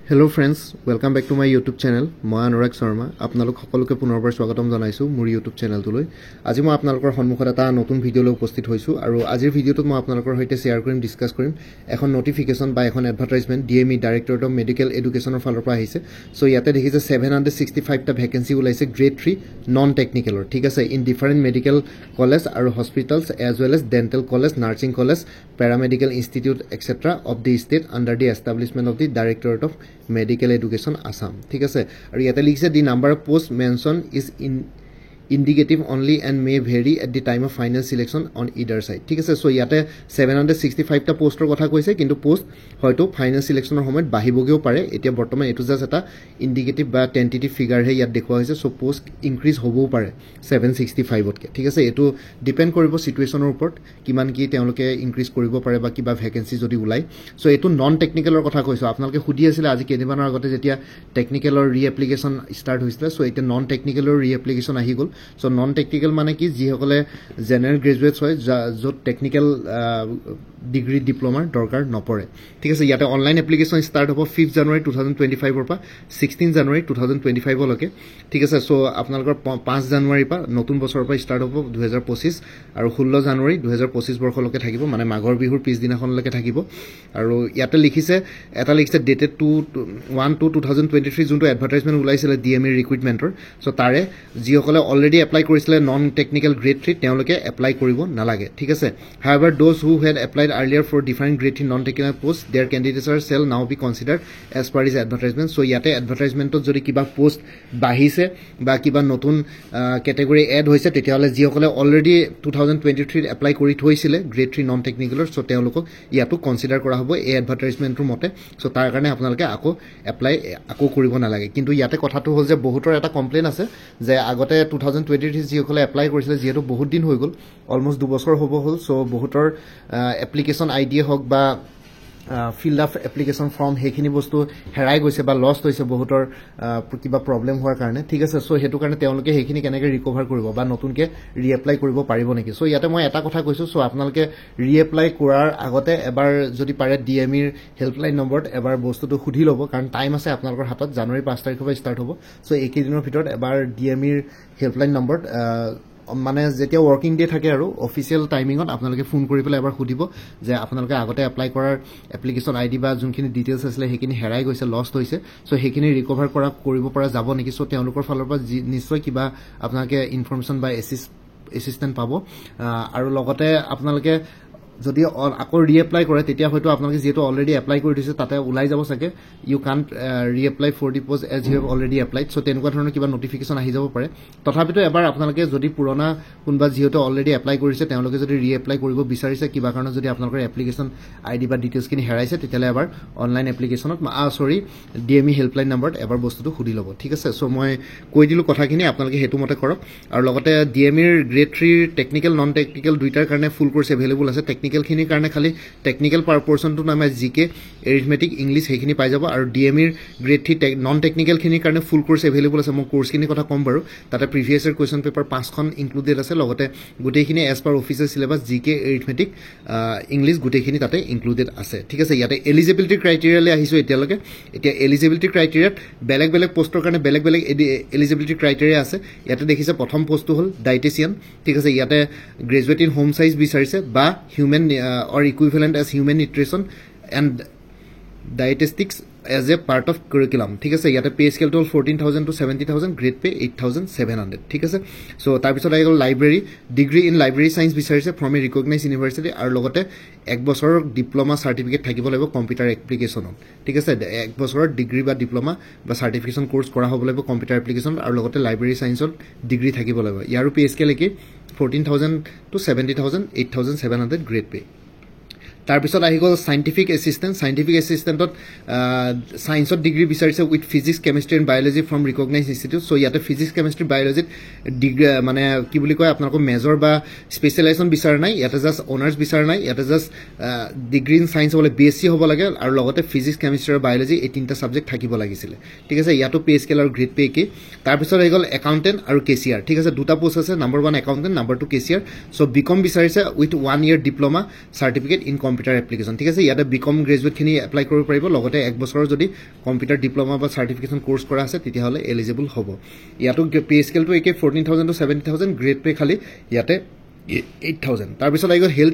Hello friends, welcome back to my YouTube channel. মই অনুৰাগ শৰ্মা আপোনালোক সকলোকে পুনৰবাৰ স্বাগতম জনাইছো মোৰ YouTube চেনেলটোলৈ। আজি মই আপোনালোকৰ সন্মুখত এটা নতুন ভিডিঅ' লৈ উপস্থিত হৈছো আৰু আজিৰ ভিডিঅ'টোত মই আপোনালোকৰ সৈতে শেয়াৰ কৰিম ডিসকাস কৰিম এখন নটিফিকেশন বা এখন advertisement DME directorate of medical এডুকেশনৰ ফালৰ পৰা আহিছে। সো ইয়াতে দেখিছে 765 টা ভ্যাকেন্সি ওলাইছে গ্ৰেড 3 নন টেকনিক্যালৰ ঠিক আছে ইন ডিফাৰেন্ট মেডিকেল কলেজ আৰু hospitals as well as dental college nursing college paramedical institute etc of the state under the establishment of the directorate of medical education Assam ঠিক আছে আৰু ইয়াতে লিখিছে the number of posts mentioned is indicative only and may vary at the time of final selection on either side ঠিক আছে so ইয়াতে 765 টা পোষ্টৰ কথা কৈছে কিন্তু পোষ্ট হয়তো ফাইনাল সিলেকশনৰ সময়ত বাহিবগেও পাৰে এতিয়া বৰ্তমান এটো জাস্ট এটা ইন্ডিকেটিভ বা টেন্টেটিভ ফিগাৰ হে ইয়াত দেখুৱা হৈছে সো পোষ্ট ইনক্ৰিজ হ'বও পাৰে 765 তকে ঠিক আছে এটো ডিপেন্ড কৰিব সিচুৱেচনৰ ওপৰত কিমান কি তেওঁলোকে ইনক্ৰিজ কৰিব পাৰে বা কিবা ভ্যাকেন্সি যদি উলাই সো এটো নন টেকনিক্যালৰ কথা কৈছো আপোনালোকে খুদি আছিল আজি কেদিনমানৰ আগতে যেতিয়া টেকনিক্যালৰ ৰি এপ্লিকেশন স্টাৰ্ট হৈছিল সো এটা নন টেকনিক্যালৰ ৰি এপ্লিকেশন আহি গল সো নন টেকনিক্যাল মানে কি যি সকলে জেনাৰেল গ্ৰেজুৱেটছ হয় যত টেকনিক্যাল ডিগ্ৰী ডিপ্লোমাৰ দৰকাৰ নপৰে ঠিক আছে ইয়াতে অনলাইন এপ্লিকেশন স্টাৰ্ট হ'ব 5 জানুৱাৰী 2025 ৰ পৰা 16 জানুৱাৰী 2025 লৈকে ঠিক আছে সো আপোনালোকৰ 5 জানুৱাৰী পৰা নতুন বছৰৰ পৰা স্টাৰ্ট হ'ব 2025 আৰু 16 জানুৱাৰী 2025 বৰ্ষলৈকে থাকিব মানে মাঘৰ বিহুৰ পিছদিনাখনলৈকে থাকিব আৰু ইয়াতে লিখিছে ডেটেড 1/2/2023 যোনটো এডভাৰটাইজমেন্ট ওলাইছিল DME ৰিক্ৰুটমেন্টৰ সো তাৰে যি সকলে অলৰেডি এপ্লাই কৰিছিল নন টেকনিক্যাল গ্ৰেড 3 তেওঁলোকে এপ্লাই কৰিব নালাগে ঠিক আছে however those who had applied earlier for different grade 3 non technical posts their candidature shall now be considered as per this advertisement so yate advertisement to jodi kiba post bahise ba kiba notun category add hoise tetiale ji hokole already 2023 apply kori thoisile grade 3 non technical so teoloko yato consider kora hobo ei advertisement ru mote so tar karone apnaloke ako apply ako koribo na lage kintu yate kotha to hol je bohutor eta complain ase je agote 2023 ji hokole apply korisile jehetu bahut din hoi gol almost 2 বছৰ hobo hol so bohutor application ID হক বা fill up application form হেখিনি বস্তু হেৰাই গৈছে বা lost হৈছে বহুতৰ কিবা problem হোৱাৰ কাৰণে ঠিক আছে সো হেতু কাৰণে তেওঁলোকে হেখিনি কেনেকৈ ৰিকভাৰ কৰিব বা নতুনকে ৰিএপ্লাই কৰিব পাৰিব নেকি সো ইয়াতে মই এটা কথা কৈছো সো আপোনালোকে ৰিএপ্লাই কৰাৰ আগতে এবাৰ যদি পাৰে DME ৰ হেল্পলাইন নম্বৰত এবাৰ বস্তুটো খুধি লব কাৰণ টাইম আছে আপোনালোকৰ হাতত জানুৱাৰী 5 তাৰিখৰ পৰা ষ্টাৰ্ট হ'ব সো এই দিনৰ ভিতৰত এবাৰ DME ৰ হেল্পলাইন নম্বৰত মানে যেতিয়া ওয়াৰ্কিং ডে থাকে আৰু অফিশিয়াল টাইমিংত আপোনালোকে ফোন কৰি পেলাই এবাৰ খুদিব যে আপোনালোকে আগতে এপ্লাই কৰাৰ এপ্লিকেশন আইডি বা যোনখিনি ডিটেইলছ আছিল হেখিনি হেৰাই গৈছে লস্ট হৈছে সো হেখিনি ৰিকভাৰ কৰিব পৰা যাব নেকি সো তেওঁলোকৰ ফালৰ পৰা নিশ্চয় কিবা আপোনালোকে ইনফৰমেশন বা এসিস্ট্যান্ট পাব আৰু লগতে আপোনালোকে যদি আকৌ ৰিএপ্লাই কৰে তেতিয়া হয়তো আপোনালোকে যেটো অলৰেডি এপ্লাই কৰি দিছে তাতে উলাই যাব সকে you can't reapply for the post as you have already applied so তেনেকুৱা ধৰণৰ কিবা নটিফিকেশন আহি যাব পাৰে তথাপিতো এবাৰ আপোনালোকে যদি পুৰণা কোনবা যেটো অলৰেডি এপ্লাই কৰিছে তেওঁলোকে যদি ৰিএপ্লাই কৰিব বিচাৰিছে কিবা কাৰণ যদি আপোনালোকৰ এপ্লিকেশন আইডি বা ডিটেইলছ কিনি হেৰাইছে তেতিয়ালে এবাৰ অনলাইন এপ্লিকেশনত DME হেল্পলাইন নম্বৰত এবাৰ বস্তুটো খুদি লব ঠিক আছে সো মই কৈ দিলো কথাখিনি আপোনালোকে হেতু মতে কৰক আৰু লগতে DME ৰ গ্ৰেড 3 টেকনিক্যাল নন টেকনিক্যাল দুইটাৰ কাৰণে ফুল কোৰ্স अवेलेबल আছে টেকনিক্যাল খিনি কাৰণে খালি টেকনিক্যাল পোৰশনটো নামে জিকে এৰিথমেটিক ইংলিশ হেখিনি পাই যাব আৰু DME ৰ গ্ৰেড 3 নন টেকনিক্যাল খিনি কাৰণে ফুল কোৰ্স अवेलेबल আছে মই কোৰ্স খিনি কথা কম বাৰু তাতে প্ৰিভিয়াস ইয়াৰ কোৱেশ্চন পেপাৰ 5 খন ইনক্লুডেড আছে লগতে গুটেখিনি এজ পাৰ অফিচিয়েল সিলেবাস জিকে এৰিথমেটিক ইংলিশ গুটেখিনি তাতে ইনক্লুডেড আছে ঠিক আছে ইয়াতে এলিজিবিলিটি ক্ৰাইটেৰিয়ালে আহিছো এতিয়া এলিজিবিলিটি ক্ৰাইটেৰিয়াত বেলেগ বেলেগ পোষ্টৰ কাৰণে বেলেগ বেলেগ এলিজিবিলিটি ক্ৰাইটেৰিয়া আছে ইয়াতে দেখিছে প্ৰথম পোষ্টটো হল ডায়েটিচিয়ান ঠিক আছে ইয়াতে গ্ৰেজুৱেট ইন হোম সাইজ বিচাৰিছে বা human or equivalent as human nutrition and dietetics as a part of curriculum ঠিক আছে ইয়াতে পে স্কেল টো 14000 to 70000 গ্ৰেড পে 8700 ঠিক আছে সো তাৰ পিছত আইগল library degree in library science বিচাৰিছে ফ্ৰম এ ৰিকগনাইজড ইউনিভাৰ্সিটি আৰু লগতে এক বছৰৰ ডিপ্লোমা সাৰ্টিফিকেট থাকিব লাগিব কম্পিউটাৰ এপ্লিকেশনত ঠিক আছে এক বছৰৰ ডিগ্ৰী বা ডিপ্লোমা বা সাৰ্টিফিকেশন কোৰ্স কৰা হ'ব লাগিব কম্পিউটাৰ এপ্লিকেশন আৰু লগতে লাইব্ৰেৰী সায়েন্সত ডিগ্ৰী থাকিব লাগিব ইয়াৰো পে স্কেল কি 14000 to 70000 8700 গ্ৰেড পে তাৰ পিছত আহি গল সাইন্টিফিক এসিস্ট্যান্টত সায়েন্সত ডিগ্ৰী বিচাৰিছে with physics chemistry and biology from recognised institute so ইয়াতে ফিজিক্স কেমিষ্ট্ৰি বায়োলজিত ডিগ্ৰী মানে কি বুলি কয় আপোনালোকৰ মেজৰ বা স্পেশালাইজেশন বিচাৰ নাই ইয়াতে জাস্ট অনাৰ্স বিচাৰ নাই ইয়াতে জাস্ট ডিগ্ৰী ইন সায়েন্স হলে BSc হ'ব লাগে আৰু লগতে ফিজিক্স কেমিষ্ট্ৰি আৰু বায়োলজি এই তিনটা সাবজেক্ট থাকিব লাগিছিল ঠিক আছে ইয়াতো পে স্কেল আৰু গ্ৰেড পে কি তাৰ পিছত আহি গল একাউন্টেন্ট আৰু কেচিয়াৰ ঠিক আছে দুটা পোষ্ট আছে number 1 accountant number 2 cashier so BCom বিচাৰিছে with 1 year diploma certificate in computer application ঠিক আছে ইয়াতে বিকম গ্ৰেজুৱেটখিনি এপ্লাই কৰিব পাৰিব লগতে 1 বছৰৰ যদি কম্পিউটাৰ ডিপ্ল'মা বা চাৰ্টিফিকেশ্যন কোৰ্চ কৰা আছে তেতিয়াহ'লে এলিজিবল হ'ব ইয়াতো পে স্কেলটো একে 14,000 to 70,000 গ্ৰেড পে খালি ইয়াতে 8,000 তাৰপিছত আহি গ'ল হেল্থ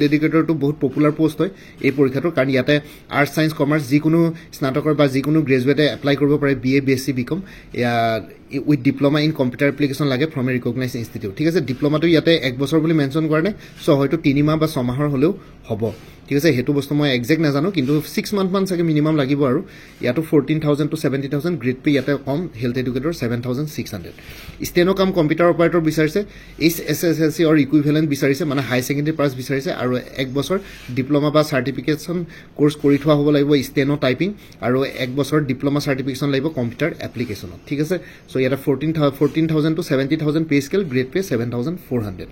এডুকেটৰটো বহুত পপুলাৰ পোষ্ট হয় এই পৰীক্ষাটোৰ কাৰণ ইয়াতে আৰ্টছ ছায়েন্স কমাৰ্চ যিকোনো স্নাতকৰ বা যিকোনো গ্ৰেজুৱেটে এপ্লাই কৰিব পাৰে BA BSc BCom with diploma in computer application লাগে ফ্ৰম এ ৰিকগনাইজ ইনষ্টিটিউট ঠিক আছে ডিপ্ল'মাটো ইয়াতে 1 বছৰ বুলি মেনশ্যন কৰা নাই চ' হয়তো 3 মাহ বা 6 মাহৰ হ'লেও হ'ব ঠিক আছে সেইটো বস্তু মই একজেক্ট নাজানো কিন্তু 6 মান্থমান চাগে মিনিমাম লাগিব আৰু ইয়াতো 14,000 to 70,000 গ্ৰেড পে ইয়াতে কম হেল্থ এডুকেটৰ 7,600 ষ্টেনো কাম কম্পিউটাৰ অপাৰেটৰ বিচাৰিছে SSLC অৰ ইকুইভেলেণ্ট বিচাৰিছে মানে হাই ছেকেণ্ডেৰী পাছ বিচাৰিছে আৰু 1 বছৰ ডিপ্ল'মা বা চাৰ্টিফিকেশ্যন কোৰ্চ কৰি থোৱা হ'ব লাগিব ষ্টেনো টাইপিং আৰু 1 বছৰ ডিপ্ল'মা চাৰ্টিফিকেশ্যন লাগিব কম্পিউটাৰ এপ্লিকেশ্যনত ঠিক আছে চ' ইয়াতে 14,000 to 70,000 pay scale grade pay 7,400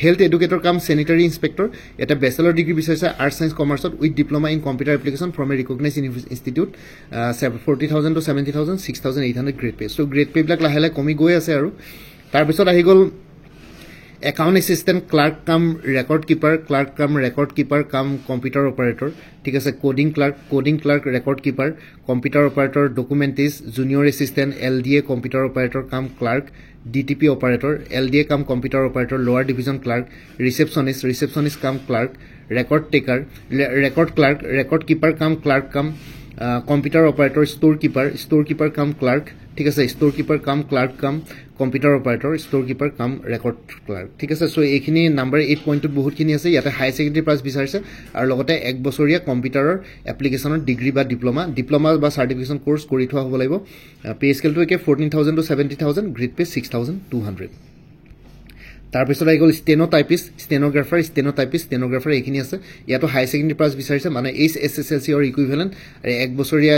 health educator কাম চেনিটাৰী ইনস্পেক্টৰ এটা বেচেলৰ ডিগ্ৰী বিচাৰিছে আৰ্টছ ছায়েন্স কমাৰ্চত with diploma in computer application from a recognise institute 40,000 to 70,000 6,800 grade pay so' grade পেবিলাক লাহে লাহে কমি গৈ আছে আৰু তাৰপিছত আহি গ'ল একাউণ্ট এছিষ্টেণ্ট ক্লাৰ্ক কাম ৰেকৰ্ড কিপাৰ কাম কম্পিউটাৰ অপাৰেটৰ ঠিক আছে coding clerk record keeper computer operator documentist junior assistant LDA computer operator কাম ক্লাৰ্ক DTP অপাৰেটৰ LDA কাম computer operator lower division clerk receptionist কাম clerk record taker record keeper কাম clerk কাম computer operator store keeper কাম clerk ঠিক আছে store keeper কাম clerk কাম কম্পিউটাৰ অপাৰেটৰ ষ্ট'ৰ কিপাৰ কাম ৰেকৰ্ড ক্লাৰ্ক ঠিক আছে চ' এইখিনি নাম্বাৰ 8 পইণ্টত বহুতখিনি আছে ইয়াতে হাই ছেকেণ্ডেৰী পাছ বিচাৰিছে আৰু লগতে 1 বছৰীয়া কম্পিউটাৰৰ এপ্লিকেশ্যনৰ ডিগ্ৰী বা ডিপ্ল'মা বা চাৰ্টিফিকেশ্যন কোৰ্চ কৰি থোৱা হ'ব লাগিব পে স্কেলটো একে 14,000 to 70,000 গ্ৰেড পে 6,200 তাৰপিছত আহি গ'ল ষ্টেনোগ্ৰাফাৰ এইখিনি আছে ইয়াতো হাই ছেকেণ্ডেৰী পাছ বিচাৰিছে মানে SSLC অৰ ইকুইভেলেণ্ট 1 বছৰীয়া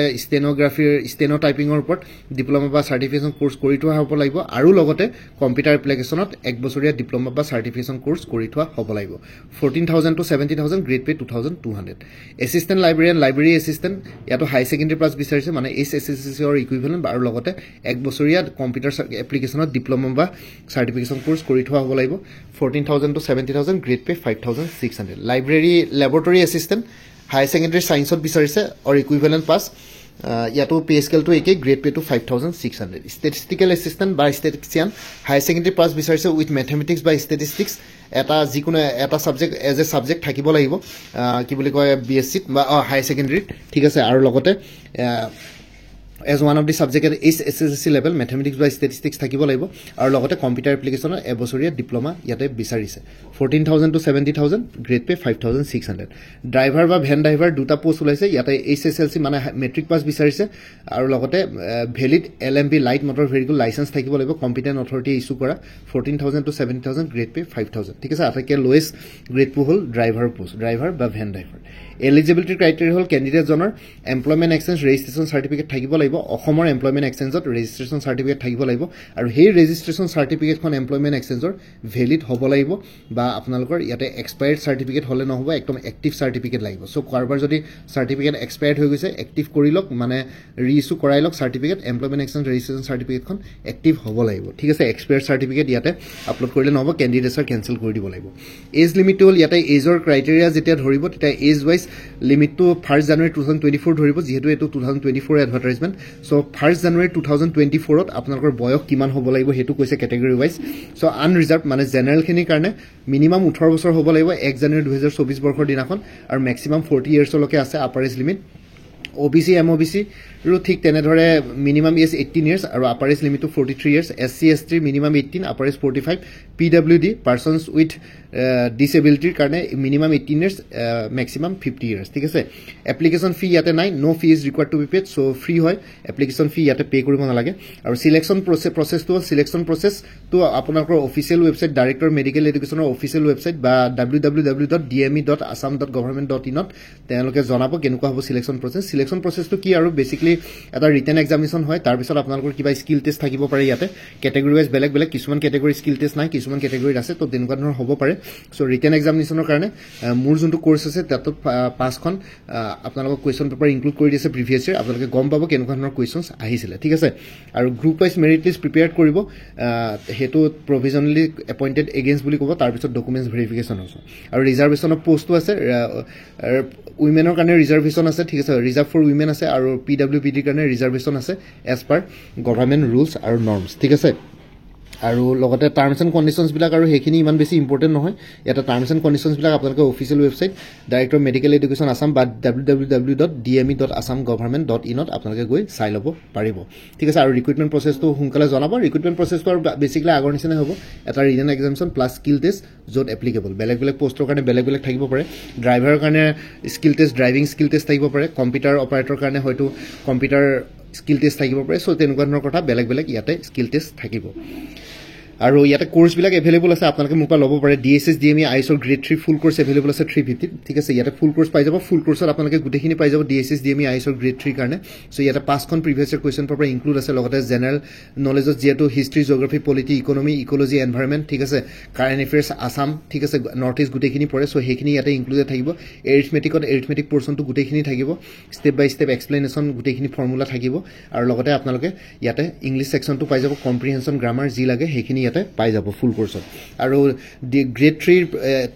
ষ্টেনো টাইপিঙৰ ওপৰত ডিপ্ল'মা বা চাৰ্টিফিকেশ্যন কোৰ্চ কৰি থোৱা হ'ব লাগিব আৰু লগতে কম্পিউটাৰ এপ্লিকেশ্যনত 1 বছৰীয়া ডিপ্ল'মা বা চাৰ্টিফিকেশ্যন কোৰ্চ কৰি থোৱা হ'ব লাগিব 14,000 to 70,000 grade pay 2,200 assistant library assistant ইয়াতো হাই ছেকেণ্ডেৰী পাছ বিচাৰিছে মানে SSLC অৰ ইকুইভেলেণ্ট আৰু লগতে 1 বছৰীয়া কম্পিউটাৰ এপ্লিকেশ্যনত ডিপ্ল'মা বা চাৰ্টিফিকেশ্যন কোৰ্চ কৰি থোৱা হ'ব লাগিব 14,000 to 70,000 grade pay 5,600 library laboratory assistant high secondary ছায়েন্সত বিচাৰিছে অৰ ইকুইভেলেণ্ট পাছ ইয়াতো পে স্কেলটো একেই গ্ৰেড পেটো 5,600 ষ্টেটিষ্টিকেল এছিষ্টেণ্ট বা ষ্টেটিষ্টিয়ান হাই ছেকেণ্ডেৰী পাছ বিচাৰিছে উইথ মেথমেটিক্স বা ষ্টেটিষ্টিক্স এটা যিকোনো এটা ছাবজেক্ট এজ এ ছাবজেক্ট থাকিব লাগিব কি বুলি কয় BSCত বা হাই ছেকেণ্ডেৰীত ঠিক আছে আৰু লগতে as one of the subject at SSLC level mathematics by statistics থাকিব লাগিব আৰু লগতে কম্পিউটাৰ এপ্লিকেশ্যনৰ এবছৰীয়া ডিপ্ল'মা ইয়াতে বিচাৰিছে 14,000 to 70,000 গ্ৰেড পে 5,600 ড্ৰাইভাৰ বা ভেন ড্ৰাইভাৰ দুটা পোষ্ট ওলাইছে ইয়াতে SSLC মানে মেট্ৰিক পাছ বিচাৰিছে আৰু লগতে valid LMB light motor vehicle licence থাকিব লাগিব কম্পিটেণ্ট অথৰিটি ইছ্যু কৰা 14,000 to 70,000 গ্ৰেড পে 5,000 ঠিক আছে আটাইতকৈ লোৱেষ্ট গ্ৰেড পো হ'ল ড্ৰাইভাৰ বা ভেন ড্ৰাইভাৰ এলিজিবিলিটি ক্ৰাইটেৰিয়া হ'ল কেণ্ডিডেটজনৰ এমপ্লয়মেণ্ট এক্সচেঞ্জ ৰেজিষ্ট্ৰেশ্যন চাৰ্টিফিকেট থাকিব লাগিব অসমৰ এমপ্লয়মেণ্ট এক্সচেঞ্জত ৰেজিষ্ট্ৰেশ্যন চাৰ্টিফিকেট থাকিব লাগিব আৰু সেই ৰেজিষ্ট্ৰেশ্যন চাৰ্টিফিকেটখন এমপ্লয়মেণ্ট এক্সচেঞ্জৰ ভেলিড হ'ব লাগিব বা আপোনালোকৰ ইয়াতে এক্সপায়াৰ্ড চাৰ্টিফিকেট হ'লে নহ'ব একদম এক্টিভ চাৰ্টিফিকেট লাগিব চ' কাৰোবাৰ যদি চাৰ্টিফিকেট এক্সপায়াৰ্ড হৈ গৈছে এক্টিভ কৰি লওক মানে ৰিইছ্যু কৰাই লওক চাৰ্টিফিকেট এমপ্লয়মেণ্ট এক্সচেঞ্জ ৰেজিষ্ট্ৰেশ্যন চাৰ্টিফিকেটখন এক্টিভ হ'ব লাগিব ঠিক আছে এক্সপায়াৰ্ড চাৰ্টিফিকেট ইয়াতে আপলোড কৰিলে নহ'ব কেণ্ডিডেটছৰ কেঞ্চেল কৰি দিব লাগিব এজ লিমিটটো হ'ল ইয়াতে এজৰ ক্ৰাইটেৰিয়া যেতিয়া ধৰিব তেতিয়া এজ ৱাইজ লিমিটটো 1 জানুৱাৰী 2024 ধৰিব যিহেতু এইটো 2024 এডভাৰটাইজমেণ্ট চ' 1 জানুৱাৰী 2024ত আপোনালোকৰ বয়স কিমান হ'ব লাগিব সেইটো কৈছে কেটেগৰী ৱাইজ চ' আনৰিজাৰ্ভ মানে জেনেৰেলখিনিৰ কাৰণে মিনিমাম 18 বছৰ হ'ব লাগিব 1 জানুৱাৰী 2024 বৰ্ষৰ দিনাখন আৰু মেক্সিমাম 40 ইয়াৰ্ছলৈকে আছে upper age limit OBC MOBC ৰো ঠিক তেনেদৰে মিনিমাম এজ 18 ইয়াৰ্ছ আৰু আপাৰ এজ লিমিটটো 43 years SC ST minimum 18 upper age 45 PWD persons with ডিছেবিলিটিৰ কাৰণে মিনিমাম 18 ইয়াৰ্ছ মেক্সিমাম 50 ইয়াৰ্ছ ঠিক আছে এপ্লিকেশ্যন ফি ইয়াতে নাই no fee is required to be paid so' free হয় এপ্লিকেশ্যন ফি ইয়াতে পে' কৰিব নালাগে আৰু চিলেকশ্যন প্ৰচেছটো হ'ল চিলেকশ্যন প্ৰচেছটো আপোনালোকৰ অফিচিয়েল ৱেবছাইট ডাইৰেক্টৰ মেডিকেল এডুকেশ্যনৰ অফিচিয়েল ৱেবছাইট বা www.dme.assam.government.in ত তেওঁলোকে জনাব কেনেকুৱা হ'ব চিলেকশ্যন প্ৰচেছ সিলেকশ্যন প্ৰচেছটো কি আৰু বেসিক্যালি এটা ৰিটেন এক্সামিনেশ্যন হয় তাৰ পিছত আপোনালোকৰ কিবা স্কিল টেষ্ট থাকিব পাৰে ইয়াতে ক্যাটেগৰি ওয়াইজ বেলেগ বেলেগ কিছুমান ক্যাটেগৰি স্কিল টেষ্ট নাই কিছুমান ক্যাটেগৰিত আছে তো তেনেকুৱা ধৰণৰ হ'ব পাৰে সো ৰিটেন এক্সামিনেশ্যনৰ কাৰণে মোৰ যোনটো কোৰ্স আছে তাত 5খন আপোনালোকৰ কোৱেশ্চন পেপাৰ ইনক্লুড কৰি দিছে প্ৰিভিয়াছ ইয়াৰ আপোনালোকে গম পাব কেনেকুৱা ধৰণৰ কোৱেশ্চনছ আহিছিলে ঠিক আছে আৰু group wise merit list prepare কৰিব হেতু প্ৰভিজনালি এপইন্টেড এগেইনষ্ট বুলি ক'ব তাৰ পিছত ডকুমেন্টছ ভেৰিফিকেশন হৈছে আৰু ৰিজাৰ্ভেশনৰ পোষ্টটো আছে উইমেনৰ কাৰণে ৰিজাৰ্ভেশন আছে ঠিক আছে ৰিজাৰ্ভ ফৰ উইমেন আছে আৰু পিডব্লিউপিডি কাৰণে ৰিজাৰ্ভেশন আছে এজ পাৰ গভৰ্ণমেণ্ট ৰুলছ আৰু নৰ্মছ ঠিক আছে আৰু লগতে টাৰ্মছ এণ্ড কণ্ডিশ্যনছ বিলাক আৰু হেখিনি ইমান বেছি ইম্পৰ্টেণ্ট নহয় এটা টাৰ্মছ এণ্ড কণ্ডিশ্যনছ বিলাক আপোনালোকে official website director medical education Assam বা www.dme.assamgovernment.in ত আপোনালোকে গৈ চাই ল'ব পাৰিব ঠিক আছে আৰু ৰিক্ৰুটমেণ্ট প্ৰচেছটো সোনকালে জনাব ৰিক্ৰুটমেণ্ট প্ৰচেছটো আৰু বেসিক্যালি আগৰ নিচিনা হ'ব এটা written examination plus skill test য'ত এপ্লিকেবল বেলেগ বেলেগ পোষ্টৰ কাৰণে বেলেগ বেলেগ থাকিব পাৰে ড্ৰাইভাৰৰ কাৰণে skill test driving skill test থাকিব পাৰে কম্পিউটাৰ অপাৰেটৰৰ কাৰণে হয়তো কম্পিউটাৰ স্কিল টেষ্ট থাকিব পাৰে সো তেনেকুৱা ধৰণৰ কথা বেলেগ বেলেগ ইয়াতে স্কিল টেষ্ট থাকিব আৰু ইয়াতে কোৰ্স বিলাক এভেইলেবল আছে আপোনালোকে মোৰ পৰা ল'ব পাৰে ডিএছএছ ডিএমই আইএছৰ গ্ৰেড 3 ফুল কোৰ্স এভেইলেবল আছে 350 ঠিক আছে ইয়াতে ফুল কোৰ্স পাই যাব ফুল কোৰ্সত আপোনালোকে গুটেখিনি পাই যাব ডিএছএছ ডিএমই আইএছৰ গ্ৰেড 3 কাৰণে সো ইয়াতে 5খন previous year question paper include আছে লগতে জেনাৰেল নলেজত যেটো history geography polity economy ecology environment ঠিক আছে কাৰেন্ট এফেয়াৰ্স আসাম ঠিক আছে নৰ্থ ইষ্ট গুটেখিনি পৰে সো হেখিনি ইয়াতে ইনক্লুডেড থাকিব এৰিথমেটিক পোৰ্চনটো গুটেখিনি থাকিব স্টেপ বাই স্টেপ এক্সপ্লেনেশ্যন গুটেখিনি ফৰ্মুলা থাকিব আৰু লগতে আপোনালোকে ইয়াতে ইংলিছ সেকশনটো পাই যাব কম্প্ৰিহেনশন গ্ৰামাৰ যি লাগে হেখিনি পাই যাব ফুল কোৰ্সত আৰু গ্ৰেড 3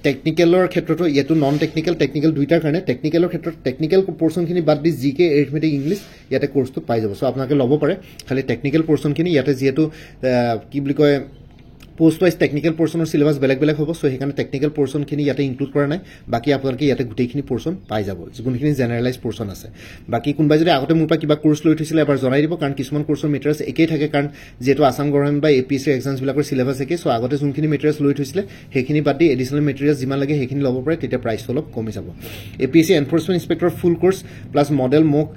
টেকনিক্যালৰ ক্ষেত্ৰটো ইয়াটো নন টেকনিক্যাল টেকনিক্যাল দুইটাৰ কাৰণে টেকনিক্যালৰ ক্ষেত্ৰত টেকনিক্যাল পোৰ্চনখিনি বাদ দি জিকে এৰিথমেটিক ইংলিছ ইয়াতে কোৰ্সটো পাই যাব সো আপোনালোকে ল'ব পাৰে খালি টেকনিক্যাল পোৰ্চনখিনি ইয়াতে যেটো কি বুলি কয় পোষ্ট ওয়াইজ টেকনিক্যাল পোৰ্চনৰ সিলেবাস বেলেগ বেলেগ হ'ব সো হেকাৰণে টেকনিক্যাল পোৰ্চনখিনি ইয়াতে ইনক্লুড কৰা নাই বাকি আপোনালোকে ইয়াতে গুটেখিনি পোৰ্চন পাই যাব যিখিনি জেনাৰেলাইজ পোৰ্চন আছে বাকি কোনবাই যদি আগতে মোৰ পৰা কিবা কোৰ্স লৈ থৈছিলে এবাৰ জনাই দিব কাৰণ কিছুমান কোৰ্সৰ মেটেৰিয়েলছ একেই থাকে কাৰণ যেটো আসাম গভৰ্ণমেণ্ট বা এপিএসসি এক্সামছ বিলাকৰ সিলেবাস একে সো আগতে যোনখিনি মেটেৰিয়েলছ লৈ থৈছিলে হেখিনি বাদ দি এডিশনাল মেটেৰিয়েলছ যিমান লাগে হেখিনি ল'ব পাৰে তেতিয়া প্ৰাইচটো অলপ কমি যাব এপিএসসি এনফোৰ্সমেণ্ট ইন্সপেক্টৰ ফুল কোৰ্স প্লাস মডেল মোক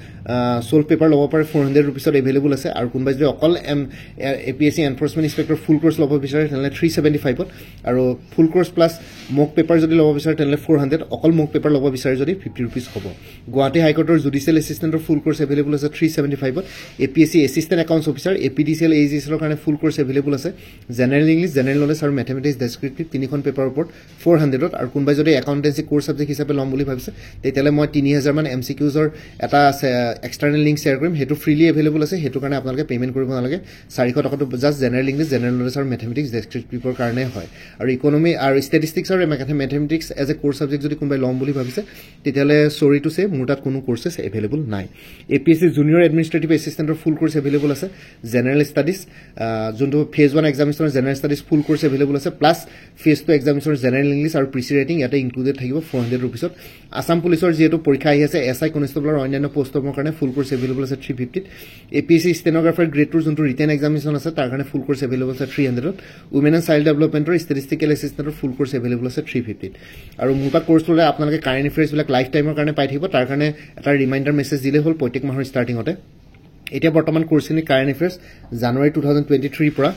সোল পেপাৰ ল'ব পাৰে 400 रुपीसত এভেইলেবল আছে আৰু কোনবাই যদি অকল এপিএসসি এনফোৰ্সমেণ্ট ইন্সপেক্টৰ ফুল কোৰ্স ল'ব বিচাৰে তেনে 375 আৰু ফুল কোৰ্স প্লাস মোক পেপাৰ যদি ল'ব বিচাৰে তেনে 400 অকল মোক পেপাৰ ল'ব বিচাৰে যদি 50 रुपीस হ'ব গুৱাহাটী হাইকোৰ্টৰ জুডিশিয়েল এসিস্ট্যান্টৰ ফুল কোৰ্স এভেইলেবল আছে 375 APSC assistant accounts officer APDCL এজিএছৰ কাৰণে ফুল কোৰ্স এভেইলেবল আছে জেনাৰেল ইংলিশ জেনাৰেল নলেজ আৰু ম্যাথমেটিক্স ডেসক্ৰিপটিভ তিনিখন পেপাৰৰ ওপৰত 400 আৰু কোনবাই যদি একাউন্টেন্সি কোৰ্স সাবজেক্ট হিচাপে ল'ম বুলি ভাবিছে তেতিয়ালে মই 3000 মান এমসিকিউজৰ এটা এক্সটাৰ্নেল লিংক শেয়াৰ কৰিম হেতু ফ্ৰিলি এভেইলেবল আছে হেতু কাৰণে আপোনালোকে পেমেন্ট কৰিব নালাগে 400 টকাটো just general English general knowledge আৰু ম্যাথমেটিক্স ডেসক্ৰিপটিভৰ কাৰণে হয় আৰু ইকোনমি আৰু ষ্টেটিষ্টিক্স আৰু mathematics as a course subject যদি কোনবাই ল'ম বুলি ভাবিছে তেতিয়ালে সৰি টু সে মোৰ তাত কোনো কোৰ্সেছ এভেইলেবল নাই APS-C junior administrative এসিস্ট্যান্টৰ full course available আছে জেনাৰেল ষ্টাডিজ যোনটো ফেজ 1 এক্সামিনেশ্যনৰ জেনাৰেল ষ্টাডিজ ফুল কোৰ্স এভেইলেবল আছে প্লাস ফেজ 2 এক্সামিনেশ্যনৰ জেনাৰেল ইংলিশ আৰু প্ৰিচি ৰাইটিং ইয়াতে ইনক্লুডেড থাকিব 400 रुपीसত আসাম পুলিচৰ যেটো পৰীক্ষা আহি আছে এসআই কনষ্টেবলৰ অন্যান্য পোষ্টৰ কাৰণে ফুল কোৰ্স এভেইলেবল আছে 350 এপিএসসি ষ্টেনোগ্ৰাফাৰ গ্ৰেড 2 যোনটো ৰিটেন এক্সামিনেশ্যন আছে তাৰ কাৰণে ফুল কোৰ্স এভেইলেবল আছে 300 উইমেন এণ্ড চাইল্ড ডেভেলপমেন্টৰ ষ্টেটিষ্টিকেল এসিস্ট্যান্টৰ ফুল কোৰ্স এভেইলেবল আছে 350 আৰু মোৰ পৰা কোৰ্স ললে আপোনালোকে কাৰেন্ট এফেয়াৰ্স বিলাক লাইফ টাইমৰ কাৰণে পাই থাকিব তাৰ কাৰণে এটা ৰিমাইন্ডাৰ মেছেজ দিলে হ'ল প্ৰত্যেক মাহৰ ষ্টাৰ্টিংতে এতিয়া বৰ্তমান কোৰ্সখিনি কাৰেন্ট এফেয়াৰ্স জানুৱাৰী 2023 পৰা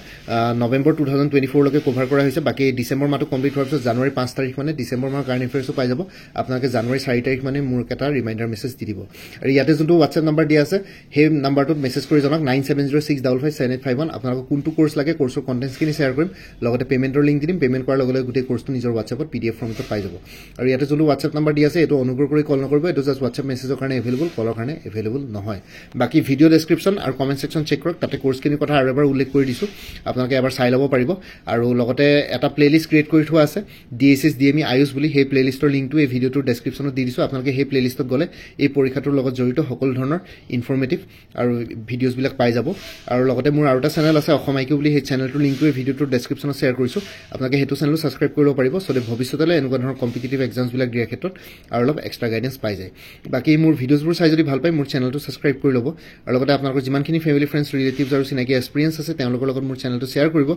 নৱেম্বৰ 2024 লৈকে কভাৰ কৰা হৈছে বাকি ডিসেম্বৰ মাহটো কমপ্লিট হোৱাৰ পিছত জানুৱাৰী 5 তাৰিখ মানে ডিসেম্বৰ মাহৰ কাৰেন্ট এফেয়াৰ্সও পাই যাব আপোনালোকে জানুৱাৰী 4 তাৰিখ মানে মোৰ এটা ৰিমাইন্ডাৰ মেছেজ দি দিব আৰু ইয়াতে যোনটো WhatsApp নম্বৰ দিয়া আছে সেই নম্বৰটোত মেছেজ কৰি জনাওক 9706557851 আপোনালোকক কোনটো কোৰ্স লাগে কোৰ্সৰ কন্টেন্টছখিনি শেয়াৰ কৰিম লগতে পেমেন্টৰ লিংক দিম পেমেন্ট কৰাৰ লগে লগে গোটেই কোৰ্সটো নিজৰ WhatsAppত PDF ফৰ্মত পাই যাব আৰু ইয়াতে যোনটো WhatsApp নম্বৰ দিয়া আছে এটো অনুগ্ৰহ কৰি কল নকৰিব এটো জাস্ট WhatsApp মেছেজৰ কাৰণে এভেইলেবল কলৰ কাৰণে এভেইলেবল নহয় বাকি ভিডিও ডেসক্ৰিপচন আৰু কমেন্ট সেকশন চেক কৰক তাতে কোৰ্সখিনি কথা আৰু এবাৰ উল্লেখ কৰি দিছো আপোনালোকে এবাৰ চাই ল'ব পাৰিব আৰু লগতে এটা প্লেলিষ্ট ক্ৰিয়েট কৰি থোৱা আছে ডিএছএছ ডিএমই আইউছ বুলি সেই প্লেলিষ্টৰ লিংকটো এই ভিডিওটোৰ ডেসক্ৰিপচনত দি দিছো আপোনালোকে সেই প্লেলিষ্টত গলে এই পৰীক্ষাটোৰ লগত জড়িত সকলো ধৰণৰ ইনফৰমেটিভ আৰু ভিডিওছ বিলাক পাই যাব আৰু লগতে মোৰ আৰু এটা চেনেল আছে অসম আইকিউ বুলি সেই চেনেলটোৰ লিংকটো এই ভিডিওটোৰ ডেসক্ৰিপচনত শেয়াৰ কৰিছো আপোনালোকে হেতু চেনেলটো সাবস্ক্ৰাইব কৰিব পাৰিব সো ভৱিষ্যতলৈ এনেকুৱা ধৰণৰ কম্পিটিটিভ এক্সামছ বিলাক দিয়াৰ ক্ষেত্ৰত আৰু অলপ এক্সট্ৰা গাইডেন্স পাই যায় বাকি মোৰ ভিডিওছবোৰ চাই যদি ভাল পায় মোৰ চেনেলটো সাবস্ক্ৰাইব কৰি ল'ব আৰু লগতে আপোনালোকৰ যিমানখিনি ফেমিলি ফ্ৰেণ্ডছ ৰিলেটিভছ আৰু চিনাকি এক্সপিৰিয়েঞ্চ আছে তেওঁলোকৰ লগত মোৰ চেনেলটো শ্বেয়াৰ কৰিব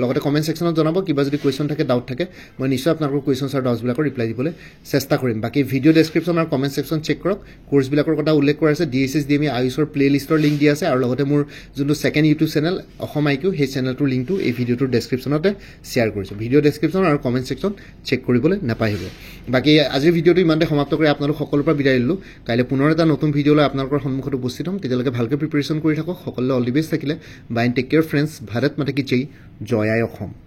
লগতে কমেণ্ট ছেকশ্যনত জনাব কিবা যদি কুৱেশ্যন থাকে ডাউট থাকে মই নিশ্চয় আপোনালোকৰ কুৱেশ্যনছ আৰু ডাউটছবিলাকৰ ৰিপ্লাই দিবলৈ চেষ্টা কৰিম বাকী ভিডিঅ' ডেছক্ৰিপশ্যন আৰু কমেণ্ট ছেকশ্যন চেক কৰক কোৰ্ছবিলাকৰ কথা উল্লেখ কৰা আছে DSS DME আয়ুষৰ প্লেলিষ্টৰ লিংক দিয়া আছে আৰু লগতে মোৰ যোনটো second YouTube channel Assam IQ সেই চেনেলটোৰ লিংকটো এই ভিডিঅ'টোৰ ডেছক্ৰিপশ্যনতে শ্বেয়াৰ কৰিছোঁ ভিডিঅ' ডেছক্ৰিপশ্যন আৰু কমেণ্ট ছেকশ্যন চেক কৰিবলৈ নাপাহৰিব বাকী আজিৰ ভিডিঅ'টো ইমানতে সমাপ্ত কৰি আপোনালোক সকলোৰ পৰা বিদায় দিলোঁ কাইলৈ পুনৰ এটা নতুন ভিডিঅ' লৈ আপোনালোকৰ সন্মুখত উপস্থিত হ'ম তেতিয়ালৈকে ভালকৈ প্ৰিপেৰেশ্যন কৰি থাকক সকলোলৈ অল দি বেষ্ট থাকিলে bye take care friends Bharat মাতা কি জয় জয় আই অসম